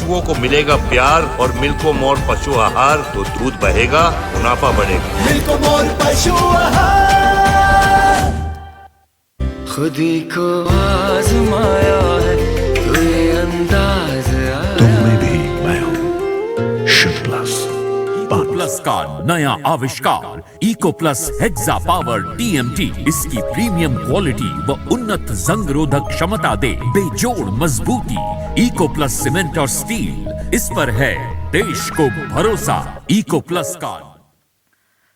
पशुओं को मिलेगा प्यार और मिल्को मोर पशु आहार तो दूध बहेगा, मुनाफा बढ़ेगा। मिल्को मोर पशु आहार। खुदी को आजमाया है तो ये अंदाज तुम में भी मैं हूँ शुभ प्लस। इको प्लस का नया आविष्कार eco plus hexa power TMT इसकी प्रीमियम क्वालिटी व उन्नत जंग रोधक क्षमता दे बेजोड़ मजबूती। इको प्लस सीमेंट और स्टील, इस पर है देश को भरोसा। इको प्लस का।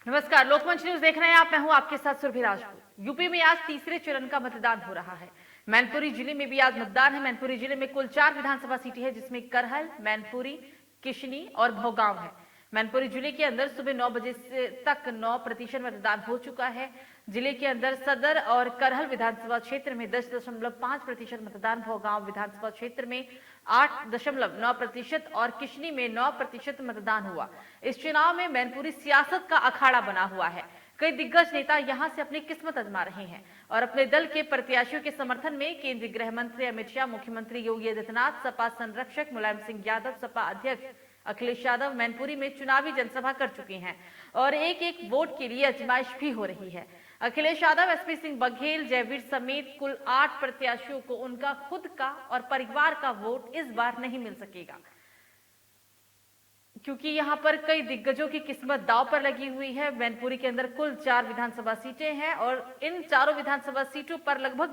नमस्कार, लोकमंच न्यूज देख रहे हैं आप। मैं हूं आपके साथ सुरभि राजपूत। यूपी में आज तीसरे चरण का मतदान हो रहा है। मैनपुरी जिले में भी आज मतदान है। मैनपुरी जिले में कुल 4 विधानसभा सीटें हैं, जिसमें करहल, मैनपुरी, किशनी और भौगांव है। मैनपुरी जिले के अंदर सुबह 9 बजे तक 9% मतदान हो चुका है। जिले के अंदर सदर और करहल विधानसभा क्षेत्र में 10.5% मतदान, भौगांव विधानसभा क्षेत्र में 8.9% और किशनी में 9% मतदान हुआ। इस चुनाव में मैनपुरी सियासत का अखाड़ा बना हुआ है। कई दिग्गज नेता यहां से अपनी किस्मत आजमा रहे हैं और अपने दल के प्रत्याशियों के समर्थन में केंद्रीय गृह मंत्री अमित शाह, मुख्यमंत्री योगी आदित्यनाथ, सपा संरक्षक मुलायम सिंह यादव, सपा अध्यक्ष अखिलेश यादव मैनपुरी में चुनावी जनसभा कर चुके हैं और एक वोट के लिए आजमाइश भी हो रही है। अखिलेश यादव, एसपी सिंह बघेल, जयवीर समेत कुल 8 प्रत्याशियों को उनका खुद का और परिवार का वोट इस बार नहीं मिल सकेगा, क्योंकि यहां पर कई दिग्गजों की किस्मत दांव पर लगी हुई है। मैनपुरी के अंदर कुल 4 विधानसभा सीटें हैं और इन चारों विधानसभा सीटों पर लगभग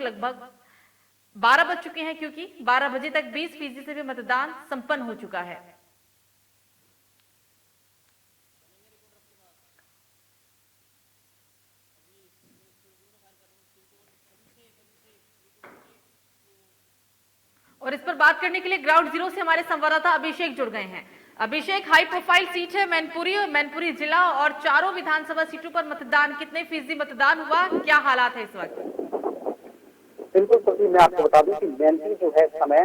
12 बज चुके हैं, क्योंकि 12 बजे तक 20% से भी मतदान संपन्न हो चुका है। और इस पर बात करने के लिए ग्राउंड जीरो से हमारे संवाददाता अभिषेक जुड़ गए हैं। अभिषेक, हाई प्रोफाइल सीट है मैनपुरी जिला और चारों विधानसभा सीटों पर मतदान, कितने फीसदी मतदान हुआ, क्या हालात है इस वक्त? बिल्कुल सभी, मैं आपको बता दूं कि मैनपुरी जो है इस समय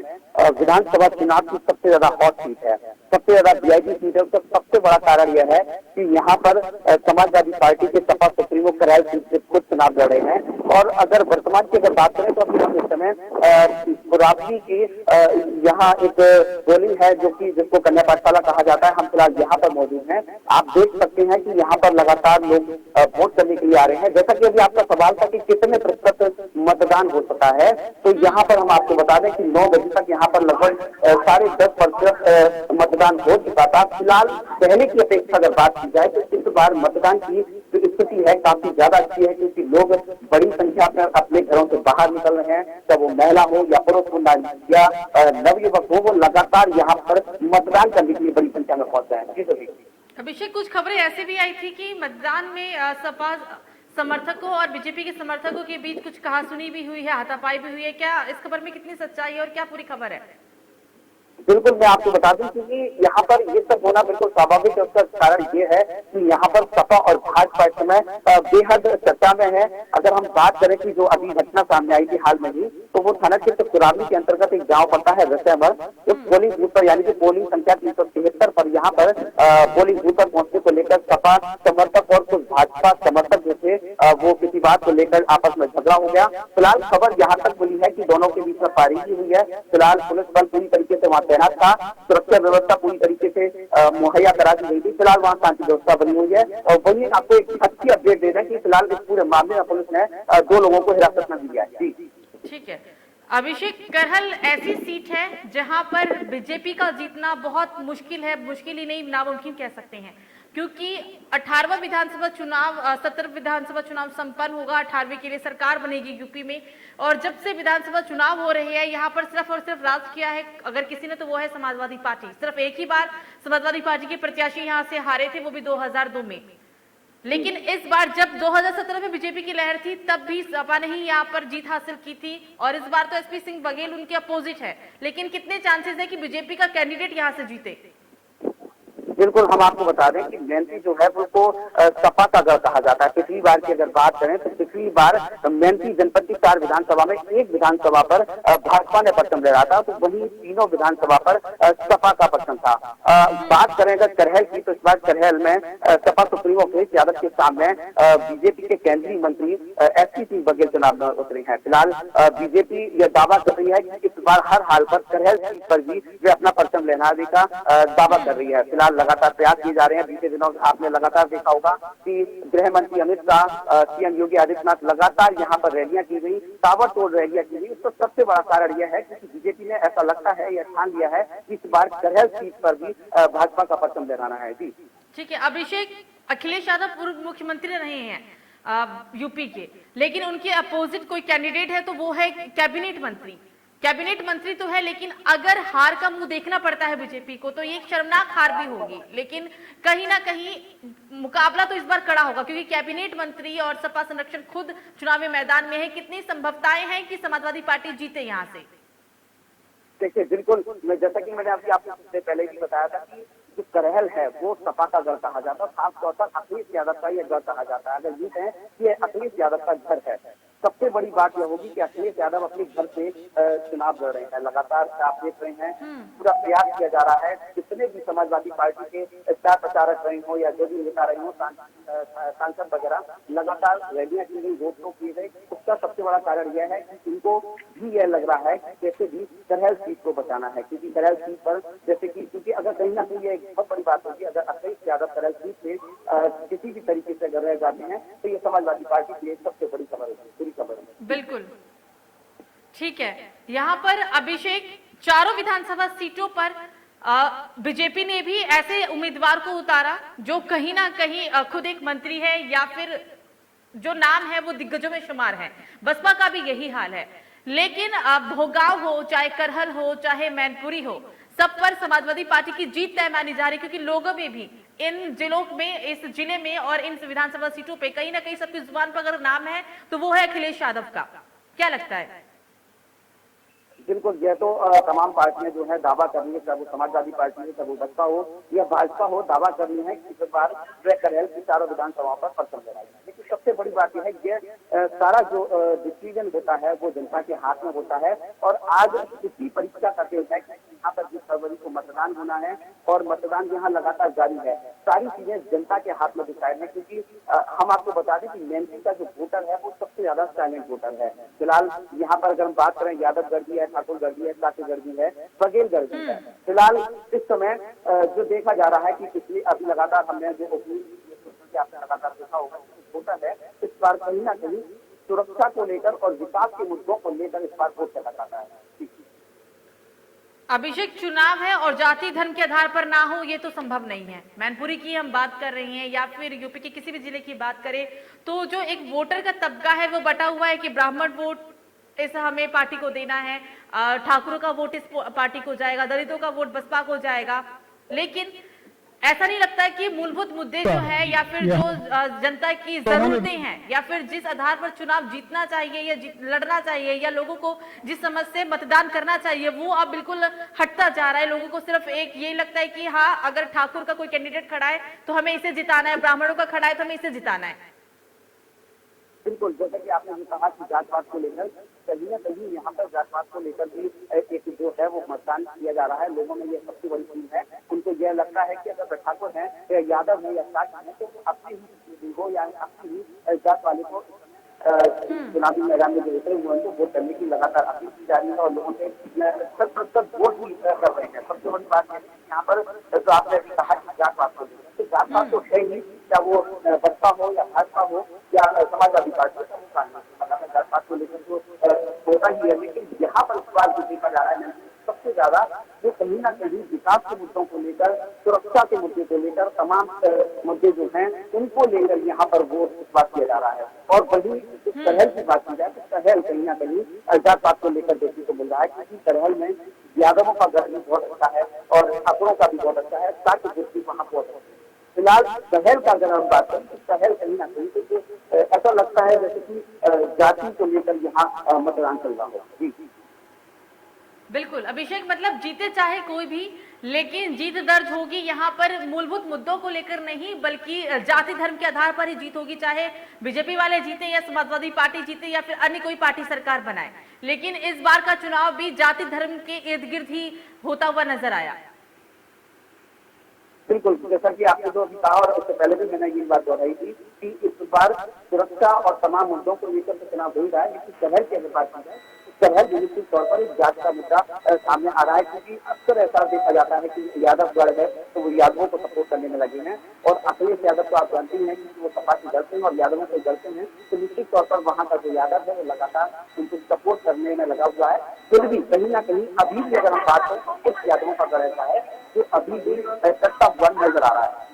विधानसभा चुनाव की सबसे ज्यादा हॉट सीट है, सबसे ज्यादा वीआईपी सीट है। उसका सबसे बड़ा कारण यह है कि यहाँ पर समाजवादी पार्टी के सपा सुप्रीमो करहल सीट से खुद चुनाव लड़ रहे हैं। और अगर वर्तमान की अगर बात करें तो अभी हम इस समय गुरावली की यहाँ एक गोली है जो कि जिसको कन्या पाठशाला कहा जाता है, हम फिलहाल यहाँ पर मौजूद हैं। आप देख सकते हैं कि यहाँ पर लगातार लोग वोट करने के लिए आ रहे हैं। जैसा कि अभी आपका सवाल था कि कितने प्रतिशत मतदान हो सका है, तो यहाँ पर हम आपको बता दें कि 9 बजे तक यहाँ पर लगभग 10.5% मतदान हो चुका था। फिलहाल पहले की अपेक्षा अगर बात की जाए तो इस बार मतदान की जो स्थिति है काफी ज्यादा अच्छी है, क्योंकि लोग बड़ी संख्या में अपने घरों से बाहर निकल रहे हैं, चाहे वो महिला हो या पुरुष हो या नवयुवक हो, वो लगातार यहाँ पर मतदान करने के लिए बड़ी संख्या में पहुंच रहे हैं। अभिषेक, कुछ खबरें ऐसे भी आई थी कि मतदान में सपा समर्थकों और बीजेपी के समर्थकों के बीच कुछ कहासुनी भी हुई है, हाथापाई भी हुई है, क्या इस खबर में कितनी सच्चाई है और क्या पूरी खबर है? बिल्कुल, मैं आपको बता दूं कि यहाँ पर ये सब होना बिल्कुल स्वाभाविक है। उसका कारण ये है कि यहाँ पर सपा और भाजपा इस समय बेहद चर्चा में है। अगर हम बात करें कि जो अभी घटना सामने आई थी हाल में ही, तो वो थाना क्षेत्र कुरावली के अंतर्गत एक गांव पड़ता है रसैमर। उस पोलिंग बूथ पर यानी कि पोलिंग संख्या 373 पर यहाँ पर पोलिंग बूथ पर पहुंचने को लेकर सपा समर्थक और कुछ भाजपा समर्थक जो थे वो किसी बात को लेकर आपस में झगड़ा हो गया। फिलहाल खबर यहाँ तक मिली है कि दोनों के बीच में फायरिंग हुई है। फिलहाल पुलिस बल पूरी तरीके से वहाँ तैनात था, सुरक्षा व्यवस्था पूरी तरीके से मुहैया करा दी गई थी। फिलहाल वहाँ शांति व्यवस्था बनी हुई है और वही आपको एक अच्छी अपडेट दे रहे हैं कि फिलहाल इस पूरे मामले में पुलिस ने 2 लोगों को हिरासत में लिया है। ठीक है अभिषेक, करहल ऐसी सीट है जहां पर बीजेपी का जीतना बहुत मुश्किल है, मुश्किल ही नहीं नामुमकिन कह सकते हैं, क्योंकि 18वां विधानसभा चुनाव 17 विधानसभा चुनाव संपन्न होगा। 18वें के लिए सरकार बनेगी यूपी में, और जब से विधानसभा चुनाव हो रहे हैं यहाँ पर सिर्फ और सिर्फ राज किया है अगर किसी ने तो वो है समाजवादी पार्टी। सिर्फ एक ही बार समाजवादी पार्टी के प्रत्याशी यहाँ से हारे थे, वो भी 2002 में। लेकिन इस बार जब 2017 में बीजेपी की लहर थी तब भी सपा ने ही यहाँ पर जीत हासिल की थी, और इस बार तो एसपी सिंह बघेल उनके अपोजिट है। लेकिन कितने चांसेस है कि बीजेपी का कैंडिडेट यहाँ से जीते? बिल्कुल, हम आपको बता दें कि मैनपुरी जो है उसको सपा का गढ़ कहा जाता है। पिछली बार की अगर बात करें तो पिछली बार मेंती जनपद की 4 विधानसभा में एक विधानसभा पर भाजपा ने परचम लहराया था, तो वहीं तीनों विधानसभा पर सपा का परचम था। बात करें अगर करहल की, तो इस बार करहल में सपा सुप्रीमो अखिलेश यादव के सामने बीजेपी के केंद्रीय मंत्री एसपी सिंह बघेल चुनाव में उतरे हैं। फिलहाल बीजेपी यह दावा कर रही है कि इस बार हर हाल पर करहल सीट पर भी वे अपना परचम लहराने का दावा कर रही है। फिलहाल लगातार प्रयास किए जा रहे हैं। बीते दिनों आपने लगातार देखा होगा कि गृह मंत्री अमित शाह, सीएम योगी आदित्यनाथ लगातार यहाँ पर रैलियां की गई, ताबड़तोड़ रैलियां की गई। उसका सबसे बड़ा कारण यह है कि बीजेपी ने ऐसा लगता है या ठान लिया है कि इस बार करहल सीट पर भी भाजपा का परचम लहराना है। जी ठीक है। अभिषेक, अखिलेश यादव पूर्व मुख्यमंत्री रहे हैं यूपी के, लेकिन उनके अपोजिट कोई कैंडिडेट है तो वो है कैबिनेट मंत्री। कैबिनेट मंत्री तो है, लेकिन अगर हार का मुंह देखना पड़ता है बीजेपी को तो ये एक शर्मनाक हार भी होगी, लेकिन कहीं ना कहीं मुकाबला तो इस बार कड़ा होगा, क्योंकि कैबिनेट मंत्री और सपा संरक्षण खुद चुनावी मैदान में है। कितनी संभावनाएं हैं कि समाजवादी पार्टी जीते यहाँ से? देखिए, बिल्कुल, जैसा कि मैंने आपसे पहले भी बताया था कि जो करहल है वो सपा का गढ़ कहा जाता है, खासतौर पर अखिलेश यादव का यह गढ़ कहा जाता है। अगर ये कहें कि अखिलेश यादव का घर है, सबसे बड़ी बात यह होगी कि अखिलेश यादव अपने घर से चुनाव लड़ रहे हैं। लगातार आप देख रहे हैं, पूरा प्रयास किया जा रहा है। जितने भी समाजवादी पार्टी के स्टार प्रचारक रहे हो या जो भी नेता रहे हो, सांसद वगैरह, लगातार रैलियां की गई, रोड शो किए गए। उसका सबसे बड़ा कारण यह है कि इनको भी यह लग रहा है कि कैसे भी करहल सीट को बचाना है, क्योंकि करहल सीट पर जैसे कि क्योंकि अगर कहीं ना कहीं एक बहुत बड़ी बात होगी, अगर अखिलेश यादव करहल सीट से किसी भी तरीके से अगर रह जाते हैं तो ये समाजवादी पार्टी के लिए सबसे बड़ी खबर है। बिल्कुल ठीक है। यहाँ पर अभिषेक, चारों विधानसभा सीटों पर बीजेपी ने भी ऐसे उम्मीदवार को उतारा जो कहीं ना कहीं खुद एक मंत्री है या फिर जो नाम है वो दिग्गजों में शुमार है। बसपा का भी यही हाल है, लेकिन भोगाव हो, चाहे करहल हो, चाहे मैनपुरी हो, सब पर समाजवादी पार्टी की जीत तय मानी जा रही, क्योंकि लोगों में भी इन जिलों में, इस जिले में और इन विधानसभा सीटों पे कहीं ना कहीं सबकी जुबान पर अगर नाम है तो वो है अखिलेश यादव का। क्या लगता है? बिल्कुल, यह तो तमाम पार्टियां जो है दावा कर रही है, चाहे वो समाजवादी पार्टी हो, चाहे वो बसपा हो या भाजपा हो, दावा कर रही है कि इस बार करहल की चारों विधानसभाओं पर परचम लहराएगी। लेकिन सबसे बड़ी बात यह है कि सारा जो डिसीजन होता है वो जनता के हाथ में होता है, और आज इसी परीक्षा का दिन है कि यहाँ पर 20 फरवरी को मतदान होना है और मतदान यहाँ लगातार जारी है। सारी चीजें जनता के हाथ में डिसाइड है, क्योंकि हम आपको बता दें कि मेंती का जो वोटर है वो सबसे ज्यादा साइलेंट वोटर है। फिलहाल यहाँ पर अगर हम बात करें, यादव गर्दी है, ठाकुर गर्दी है, साथी गर्दी है, बघेल गर्दी है। फिलहाल इस समय जो देखा जा रहा है कि पिछली अभी लगातार हमने जो आपने लगातार देखा होगा, वोटर है इस बार कहीं ना कहीं सुरक्षा को लेकर और विकास के मुद्दों को लेकर इस बार वोट चला जाता है। अभिषेक, चुनाव है और जाति धर्म के आधार पर ना हो ये तो संभव नहीं है। मैनपुरी की हम बात कर रहे हैं या फिर यूपी के किसी भी जिले की बात करें तो जो एक वोटर का तबका है वो बटा हुआ है कि ब्राह्मण वोट इस हमें पार्टी को देना है, ठाकुरों का वोट इस पार्टी को जाएगा, दलितों का वोट बसपा को जाएगा। लेकिन ऐसा नहीं लगता कि मूलभूत मुद्दे जो है या फिर जो जनता की जरूरतें हैं या फिर जिस आधार पर चुनाव जीतना चाहिए या लड़ना चाहिए या लोगों को जिस समझ से मतदान करना चाहिए वो अब बिल्कुल हटता जा रहा है। लोगों को सिर्फ एक ये लगता है कि हाँ, अगर ठाकुर का कोई कैंडिडेट खड़ा है तो हमें इसे जिताना है, ब्राह्मणों का खड़ा है तो हमें इसे जिताना है। बिल्कुल, जैसा कि आपने जो कहा कि जात पात को लेकर कहीं ना कहीं यहाँ पर जात पात को लेकर भी एक जो है वो मतदान किया जा रहा है। लोगों में ये सबसे बड़ी चीज है, उनको यह लगता है कि अगर ठाकुर है या यादव है या साथ है तो अपनी ही हो या अपनी ही जात वाले को चुनावी मैदान में जो उतरे हुए हैं वोट करने की लगातार अपील की जा रही है और लोगों से वोट भी कर रहे हैं। सबसे बड़ी बात है यहाँ पर जो आपने कहा कि जात पात को लेकर, तो जात पात तो है ही, क्या वो बसपा हो या भाजपा हो या समाजवादी पार्टी जात पात को लेकर तो होता ही है। लेकिन यहाँ पर सवाल जो देखा जा रहा है सबसे ज्यादा जो कहीं ना कहीं विकास के मुद्दों को लेकर, सुरक्षा के मुद्दे को लेकर, तमाम मुद्दे जो हैं उनको लेकर यहाँ पर वोट इस बात किया जा रहा है। और वही करहल की बात की जाए तो करहल कहीं ना कहीं जात पात को लेकर देखने को मिल रहा है, क्योंकि करहल में यादवों का घर भी बहुत अच्छा है और ठाकुरों का भी बहुत अच्छा है, साथ ही वहाँ बहुत अच्छा है। फिलहाल करहल का अगर हम बात करें तो करहल कहीं ना कहीं तो ऐसा लगता है जैसे कि जाति को लेकर यहाँ मतदान चल रहा हो। जी बिल्कुल अभिषेक, मतलब जीते चाहे कोई भी, लेकिन जीत दर्ज होगी यहाँ पर मूलभूत मुद्दों को लेकर नहीं, बल्कि जाति धर्म के आधार पर ही जीत होगी। चाहे बीजेपी वाले जीते या समाजवादी पार्टी जीते या फिर अन्य कोई पार्टी सरकार बनाए, लेकिन इस बार का चुनाव भी जाति धर्म के इर्द गिर्द ही होता हुआ नजर आया। बिल्कुल, जैसा कि आपने जो अभी कहा और उससे पहले भी मैंने ये बात दोहराई थी कि इस बार सुरक्षा और तमाम मुद्दों को लेकर के चुनाव हो रहा है, लेकिन शहर की अगर बात की जाए शहर निश्चित तौर पर एक जात का मुद्दा सामने आ रहा है, क्योंकि अक्सर ऐसा देखा जाता है कि यादवगढ़ है तो वो यादवों को सपोर्ट करने में लगे हैं, और अखिलेश यादव को आप जानते हैं कि वो सपा से जलते हैं और यादवों से जलते हैं, तो निश्चित तौर पर वहाँ का जो यादव है वो लगातार उनको सपोर्ट करने में लगा हुआ है। फिर भी कहीं ना कहीं अभी भी अगर हम बात करें तो कुछ यादवों का गढ़ ऐसा है जो अभी भी सत्ता वन नजर आ रहा है।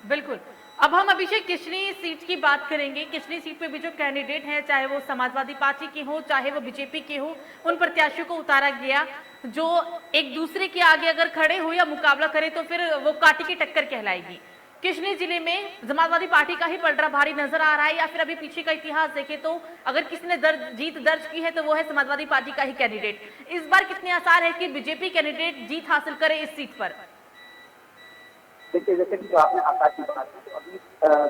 बिल्कुल, अब हम अभिषेक किशनी सीट की बात करेंगे। किशनी सीट पे भी जो कैंडिडेट हैं, चाहे वो समाजवादी पार्टी के हो चाहे वो बीजेपी के हो, उन प्रत्याशियों को उतारा गया जो एक दूसरे के आगे अगर खड़े हो या मुकाबला करे तो फिर वो कांटे की टक्कर कहलाएगी। किशनी जिले में समाजवादी पार्टी का ही पलड़ा भारी नजर आ रहा है, या फिर अभी पीछे का इतिहास देखें तो अगर किसी ने जीत दर्ज की है तो वो है समाजवादी पार्टी का ही कैंडिडेट। इस बार कितने आसार है कि बीजेपी कैंडिडेट जीत हासिल करे इस सीट पर? देखिए, जैसे कि जो आपने आकाश की बात की, तो अभी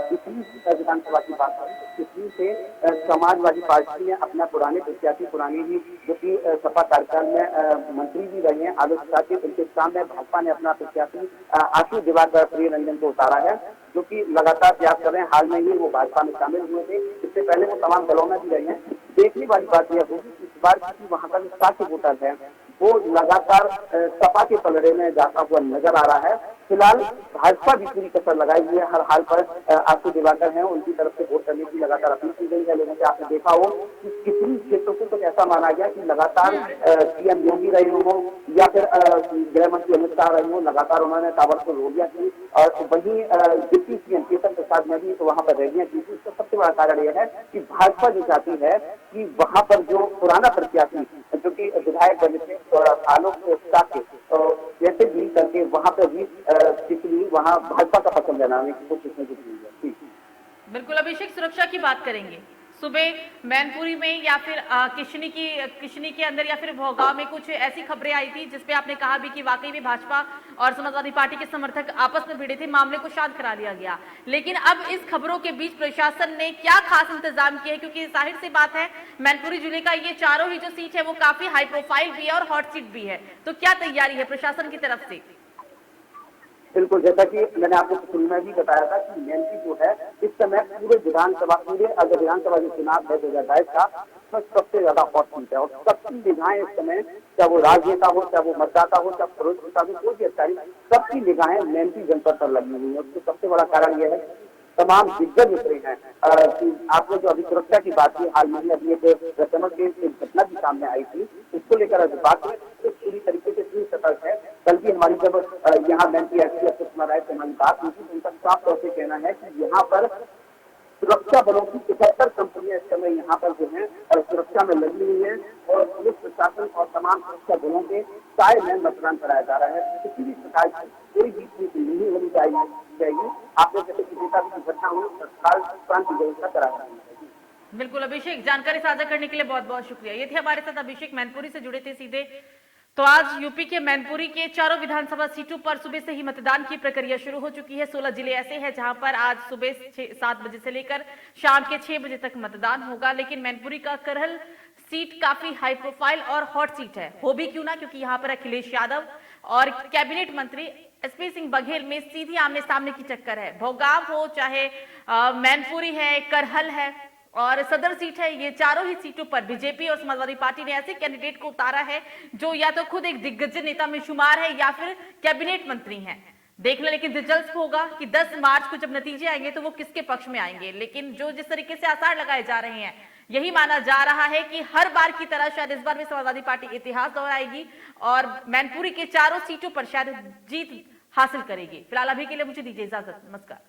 किशनी विधानसभा की बात करें तो किशनी से समाजवादी पार्टी ने अपना पुराने प्रत्याशी, पुरानी ही जो कि सपा कार्यकाल में मंत्री भी रहे हैं आलोक साथी, उनके सामने भाजपा ने अपना प्रत्याशी आशु दिवाकर प्रिय रंजन को उतारा है, जो कि लगातार प्रयास कर रहे हैं। हाल में ही वो भाजपा में शामिल हुए थे, इससे पहले वो तमाम दलों में भी रहे हैं। देखने वाली बात यह होगी कि इस बार की वहाँ का जो साथी वोटर है वो लगातार सपा के पलड़े में जाता हुआ नजर आ रहा है। फिलहाल भाजपा भी पूरी कसर लगाई हुई है, हर हाल पर आशु दिवाकर हैं, उनकी तरफ से वोट करने की लगातार अपील की गई है लोगों से। आपने देखा हो कि किसी क्षेत्रों को कुछ ऐसा माना गया कि लगातार सीएम योगी रहे हो या फिर गृह मंत्री अमित शाह रहे हो, लगातार उन्होंने ताबड़तोड़ रैलियां की, और वहीं डिप्टी सीएम केशव प्रसाद ने भी तो वहां पर रैलियां की थी। इसका सबसे बड़ा कारण यह है कि भाजपा जो चाहती है कि वहां पर जो पुराना प्रत्याशी जो कि विधायक बने थे आलोक साथी जैसे भी करके वहां पर भी पिछली वहां भाजपा का पसंद बनाने की कोशिश में जुटी है। बिल्कुल अभिषेक, सुरक्षा की बात करेंगे। सुबह मैनपुरी में या फिर किशनी के अंदर या फिर भोगांव में कुछ ऐसी खबरें आई थी जिसपे आपने कहा भी कि वाकई में भाजपा और समाजवादी पार्टी के समर्थक आपस में भिड़े थे, मामले को शांत करा लिया गया। लेकिन अब इस खबरों के बीच प्रशासन ने क्या खास इंतजाम किया है? क्योंकि जाहिर सी बात है मैनपुरी जिले का ये चारों ही जो सीट है वो काफी हाई प्रोफाइल भी है और हॉट सीट भी है, तो क्या तैयारी है प्रशासन की तरफ से? बिल्कुल, जैसा कि मैंने आपको शुरू में भी बताया था कि मैनपुरी जो है इस समय पूरे विधानसभा जो चुनाव है 2022 का सबसे ज्यादा हॉट सीट है, और सबकी निगाहें इस समय, चाहे वो राजनेता हो, चाहे वो मतदाता हो, चाहे फिरोजपुर हो, कोई भी अधिकारी, सबकी निगाहें मैनपुरी जनपद पर लगी हुई है। उसके सबसे बड़ा कारण यह है तमाम दिग्गज उतरे हैं। आपने जो अभी सुरक्षा की बात की, हाल में अभी एक रतनपुर के एक घटना भी सामने आई थी, उसको लेकर अभी बात करें तो पूरी तरीके से पूरी सतर्क है। कल भी हमारी जब यहाँ मैनपुरी एसपी अशोक कुमार राय से हमारी बात हुई थी तो उनका साफ तौर से कहना है कि यहाँ पर सुरक्षा बलों की 75 कंपनियां इस समय यहाँ पर जो है सुरक्षा में लगी हुई है, और पुलिस प्रशासन और तमाम सुरक्षा बलों के साय में मतदान कराया जा रहा है। किसी भी प्रकार की कोई भी चीज नहीं होनी चाहिए। आपने जैसे कि देखा की घटना हुई, तत्काल शांति व्यवस्था करा रही है। बिल्कुल अभिषेक, जानकारी साझा करने के लिए बहुत बहुत शुक्रिया। ये थे हमारे साथ अभिषेक, मैनपुरी से जुड़े थे सीधे। तो आज यूपी के मैनपुरी के चारों विधानसभा सीटों पर सुबह से ही मतदान की प्रक्रिया शुरू हो चुकी है। 16 जिले ऐसे हैं जहां पर आज सुबह 7 बजे से लेकर शाम के 6 बजे तक मतदान होगा। लेकिन मैनपुरी का करहल सीट काफी हाई प्रोफाइल और हॉट सीट है, हो भी क्यों ना, क्योंकि यहाँ पर अखिलेश यादव और कैबिनेट मंत्री एसपी सिंह बघेल में सीधी आमने सामने की टक्कर है। भोगांव हो चाहे मैनपुरी है, करहल है और सदर सीट है, ये चारों ही सीटों पर बीजेपी और समाजवादी पार्टी ने ऐसे कैंडिडेट को उतारा है जो या तो खुद एक दिग्गज नेता में शुमार है या फिर कैबिनेट मंत्री हैं। देखना लेकिन दिलचस्प होगा कि 10 मार्च को जब नतीजे आएंगे तो वो किसके पक्ष में आएंगे। लेकिन जो जिस तरीके से आसार लगाए जा रहे हैं, यही माना जा रहा है कि हर बार की तरह शायद इस बार भी समाजवादी पार्टी इतिहास दोहराएगी और मैनपुरी के चारों सीटों पर शायद जीत हासिल करेगी। फिलहाल अभी के लिए मुझे दीजिए इजाजत, नमस्कार।